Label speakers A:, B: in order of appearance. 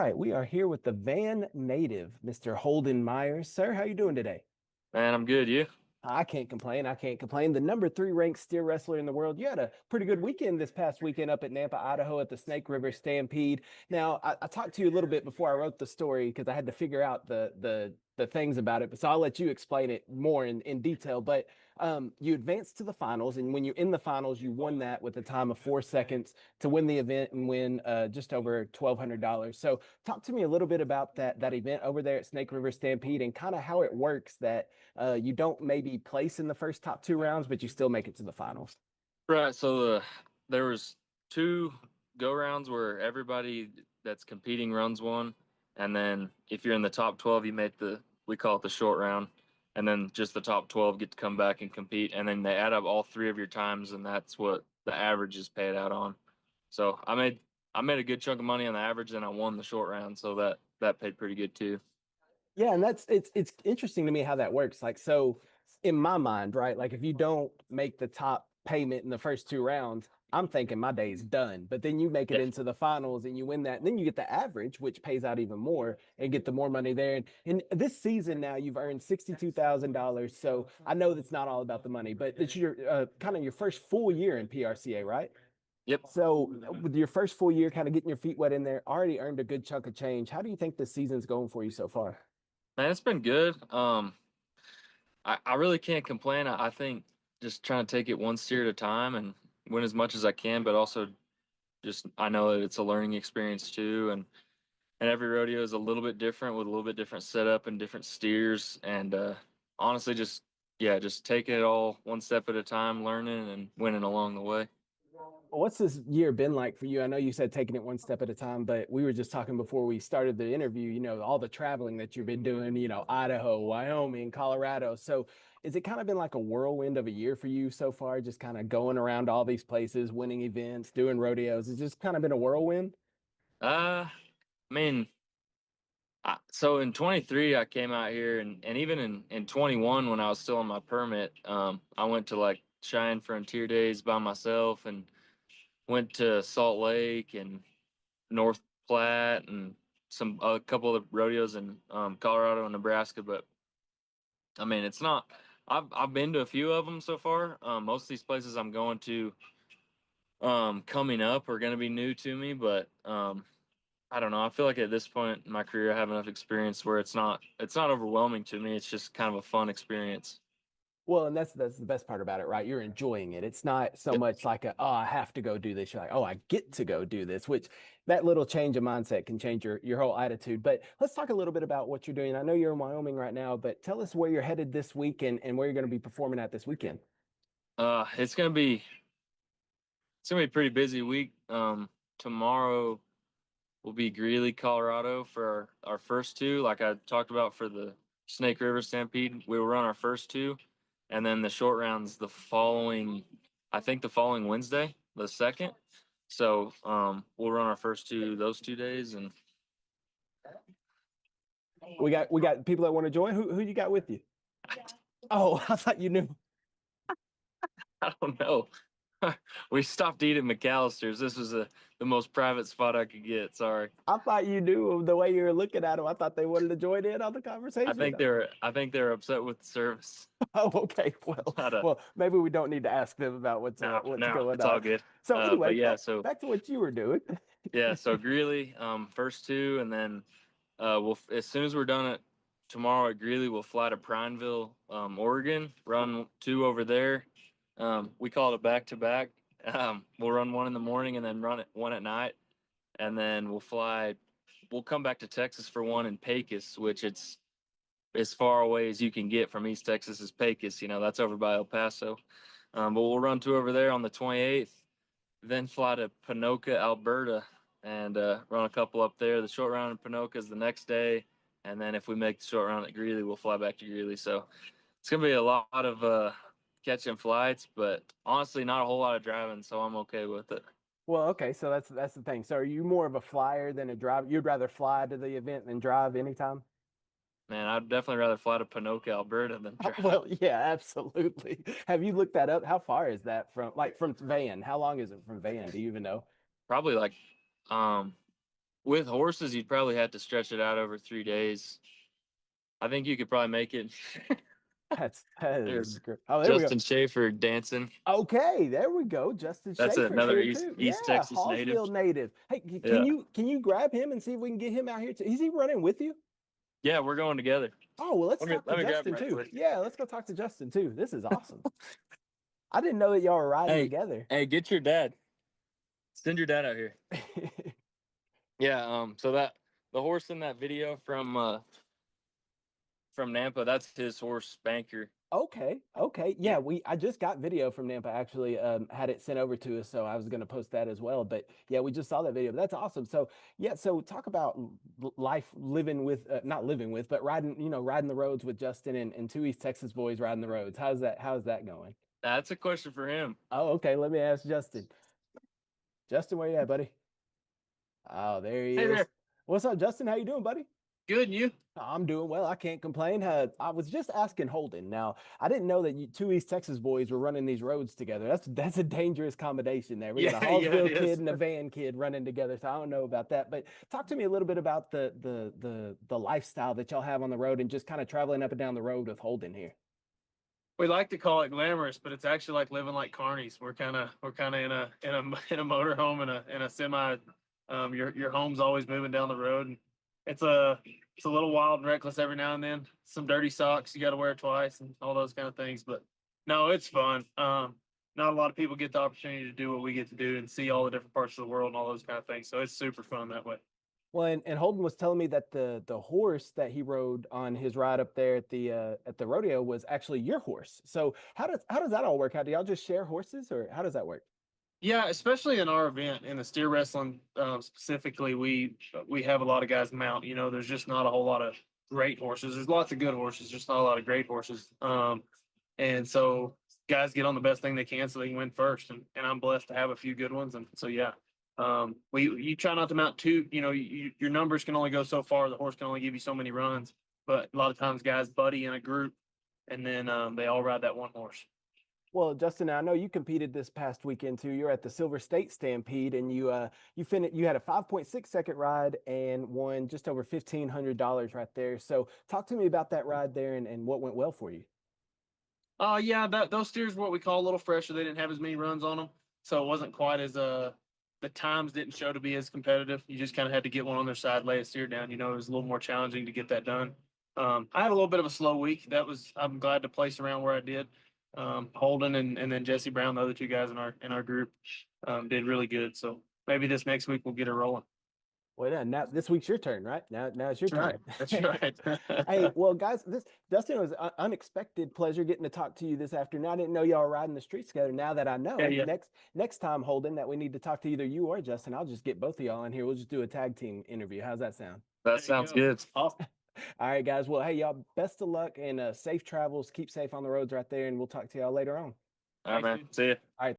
A: right, we are here with the Van native, Mr. Holden Myers. Sir, how you doing today?
B: Man, I'm good. You?
A: I can't complain. I can't complain. The number three ranked steer wrestler in the world. You had a pretty good weekend this past weekend up at Nampa, Idaho at the Snake River Stampede. Now, I talked to you a little bit before I wrote the story because I had to figure out the things about it. But so I'll let you explain it more in detail. But you advanced to the finals, and when you're in the finals, you won that with a time of 4 seconds to win the event and win just over $1,200. So talk to me a little bit about that event over there at Snake River Stampede and kind of how it works that you don't maybe place in the first top two rounds, but you still make it to the finals.
B: Right. So there was two go rounds where everybody that's competing runs one, and then if you're in the top 12, you make we call it the short round, and then just the top 12 get to come back and compete, and then they add up all three of your times, and that's what the average is paid out on. So I made a good chunk of money on the average, and I won the short round, so that paid pretty good too.
A: Yeah, and it's interesting to me how that works. Like, so in my mind, right? Like, if you don't make the top payment in the first two rounds, I'm thinking my day's done. But then you make it
B: Yeah.
A: into the finals and you win that, and then you get the average, which pays out even more, and get the more money there. And this season now, you've earned $62,000. So I know that's not all about the money, but it's your kind of your first full year in PRCA, right?
B: Yep.
A: So with your first full year, kind of getting your feet wet in there, already earned a good chunk of change. How do you think the season's going for you so far?
B: Man, it's been good. I really can't complain. I think just trying to take it one steer at a time and win as much as I can, but also just I know that it's a learning experience too, and every rodeo is a little bit different with a little bit different setup and different steers, and honestly, just taking it all one step at a time, learning and winning along the way.
A: What's this year been like for you? I know you said taking it one step at a time, but we were just talking before we started the interview, all the traveling that you've been doing, Idaho, Wyoming, Colorado. So has it kind of been like a whirlwind of a year for you so far, just kind of going around all these places, winning events, doing rodeos? It's just kind of been a whirlwind.
B: I mean, so in 23, I came out here, and even in 21, when I was still on my permit, I went to like Cheyenne Frontier Days by myself and went to Salt Lake and North Platte and a couple of rodeos in Colorado and Nebraska. But I mean, it's not. I've been to a few of them so far. Most of these places I'm going to coming up are going to be new to me, but I don't know. I feel like at this point in my career, I have enough experience where it's not overwhelming to me. It's just kind of a fun experience.
A: Well, and that's the best part about it, right? You're enjoying it. It's not so
B: Yep.
A: much like oh, I have to go do this. You're like, oh, I get to go do this, which that little change of mindset can change your whole attitude. But let's talk a little bit about what you're doing. I know you're in Wyoming right now, but tell us where you're headed this week and where you're going to be performing at this weekend.
B: Uh, it's gonna be it's gonna be a pretty busy week. Tomorrow will be Greeley, Colorado for our first two. Like I talked about for the Snake River Stampede, we will run our first two, and then the short rounds I think the following Wednesday, the second. So we'll run our first two those 2 days, and
A: We got people that want to join. Who you got with you? Oh, I thought you knew.
B: I don't know. We stopped eating McAllister's. This was the most private spot I could get. Sorry.
A: I thought you knew the way you were looking at them. I thought they wanted to join in on the conversation.
B: I think they're upset with the service.
A: Oh, okay. Well,
B: Not a
A: well, maybe we don't need to ask them about
B: No,
A: what's
B: no,
A: going
B: it's
A: on.
B: all good.
A: So anyway,
B: But yeah,
A: back to what you were doing.
B: so Greeley, first two, and then as soon as we're done at tomorrow at Greeley, we'll fly to Prineville, Oregon, run two over there. We call it a back to back. We'll run one in the morning and then run it one at night, and then We'll come back to Texas for one in Pecos, which it's as far away as you can get from East Texas is Pecos. That's over by El Paso. But we'll run two over there on the 28th, then fly to Ponoka, Alberta, and run a couple up there. The short round in Ponoka is the next day, and then if we make the short round at Greeley, we'll fly back to Greeley. So it's gonna be a lot of catching flights, but honestly, not a whole lot of driving, so I'm okay with it.
A: Well, okay, so that's the thing. So are you more of a flyer than a driver? You'd rather fly to the event than drive anytime?
B: Man, I'd definitely rather fly to Ponoka, Alberta than drive.
A: Well, yeah, absolutely. Have you looked that up? How far is that from Van? How long is it from Van? Do you even know?
B: Probably like um with horses, you'd probably have to stretch it out over 3 days. I think you could probably make it.
A: That is
B: There's
A: great. Oh, there we go.
B: Justin Schaefer dancing.
A: Okay, there we go. Justin
B: That's
A: Schaefer's
B: another
A: here
B: East
A: too.
B: East
A: Yeah,
B: Texas native.
A: Hallsville native. Hey,
B: Yeah.
A: can you grab him and see if we can get him out here too? Is he running with you?
B: Yeah, we're going together.
A: Oh, well, let's
B: Let me
A: talk to
B: grab him
A: Justin
B: right
A: too.
B: quick.
A: Yeah, let's go talk to Justin too. This is awesome. I didn't know that y'all were riding together.
B: Hey, get your dad. Send your dad out here. Yeah, so that the horse in that video from Nampa, that's his horse, Banker.
A: Okay. Yeah, I just got video from Nampa actually, had it sent over to us, so I was going to post that as well. But yeah, we just saw that video. But that's awesome. So yeah, so talk about life living with, not living with, but riding, riding the roads with Justin and two East Texas boys riding the roads. How's that going?
B: That's a question for him.
A: Oh, okay. Let me ask Justin. Justin, where you at, buddy? Oh, there he is.
B: There.
A: What's up, Justin? How you doing, buddy?
C: Good, and you?
A: I'm doing well. I can't complain. I was just asking Holden. Now, I didn't know that you two East Texas boys were running these roads together. That's a dangerous combination there. We got a Hallsville kid and a Van kid running together, so I don't know about that. But talk to me a little bit about the lifestyle that y'all have on the road and just kind of traveling up and down the road with Holden here.
C: We like to call it glamorous, but it's actually like living like carnies. We're kind of in a motorhome in a semi. Your home's always moving down the road, and it's a little wild and reckless every now and then. Some dirty socks you got to wear twice, and all those kind of things. But no, it's fun. Not a lot of people get the opportunity to do what we get to do and see all the different parts of the world and all those kind of things. So it's super fun that way.
A: Well, and Holden was telling me that the horse that he rode on his ride up there at the rodeo was actually your horse. So how does that all work out? Do y'all just share horses, or how does that work?
C: Yeah, especially in our event, in the steer wrestling specifically, we have a lot of guys mount. There's just not a whole lot of great horses. There's lots of good horses, just not a lot of great horses. And so guys get on the best thing they can so they can win first. And I'm blessed to have a few good ones. And so yeah, you try not to mount too. Your numbers can only go so far. The horse can only give you so many runs. But a lot of times guys buddy in a group, and then they all ride that one horse.
A: Well, Justin, I know you competed this past weekend too. You're at the Silver State Stampede, and you had a 5.6 second ride and won just over $1,500 right there. So talk to me about that ride there and what went well for you.
C: Yeah, those steers were what we call a little fresher. They didn't have as many runs on them, so it wasn't quite as the times didn't show to be as competitive. You just kind of had to get one on their side, lay a steer down. It was a little more challenging to get that done. I had a little bit of a slow week. I'm glad to place around where I did. Holden and then Jesse Brown, the other two guys in our group, did really good. So maybe this next week we'll get it rolling.
A: Well, now this week's your turn, right? Now it's your turn.
C: That's right.
A: Hey, well, guys, Dustin, was an unexpected pleasure getting to talk to you this afternoon. I didn't know y'all were riding the streets together. Now that I know,
C: Yeah.
A: next time, Holden, that we need to talk to either you or Justin, I'll just get both of y'all in here. We'll just do a tag team interview. How's that sound?
B: That sounds good.
C: Awesome.
A: All right, guys. Well, hey, y'all, best of luck and safe travels. Keep safe on the roads right there, and we'll talk to y'all later on.
B: All right, man. See ya.
A: All right.